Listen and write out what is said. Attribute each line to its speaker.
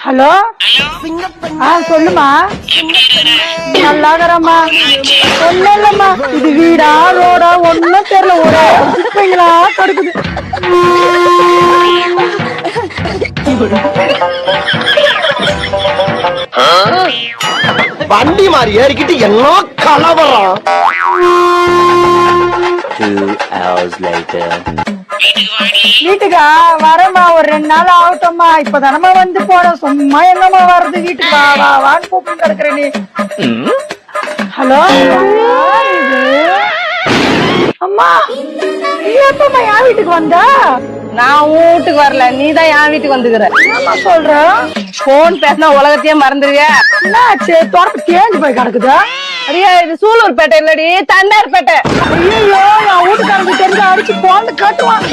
Speaker 1: Hello சொல்லுமா. நல்லாகிறம்மா. ஒண்ணும் இல்லம்மா, இது வீடா ரோடா ஒண்ணும் தெரியல, ஒரே குப்பைங்களா கிடக்குது.
Speaker 2: வண்டி மாதிரி ஏறிக்கிட்டு என்ன கலவரம்.
Speaker 3: 2 hours later.
Speaker 1: வீட்டுக்கா வரமா, ஒரு 2 நாள் ஆகட்டும்மா. இப்பதானமா வந்து போன, சும்மா என்னமா வர்றது, வீட்டுக்கு வா வா வான்னு கூப்பிட்டு கிடக்குற நீ. ஹலோ அம்மா, நீ எப்பமா என் வீட்டுக்கு வந்தா?
Speaker 4: நான் உன் வீட்டுக்கு வரல, நீதான் என் வீட்டுக்கு வந்துக்கிற.
Speaker 1: என்னம்மா சொல்ற?
Speaker 4: போன் பேசினா உலகத்தையே மறந்துடுவிய.
Speaker 1: என்னாச்சு, தோட்டத்து தேஞ்சு போய் கிடக்குதா?
Speaker 4: அடியா, இது சூலூர்பேட்டை இல்லடி, தண்டார்பேட்டை.
Speaker 1: ஐயோ, என் வீட்டுக்காரங்க தெரிஞ்சு அடிச்சு போன்னு கட்டுவான்.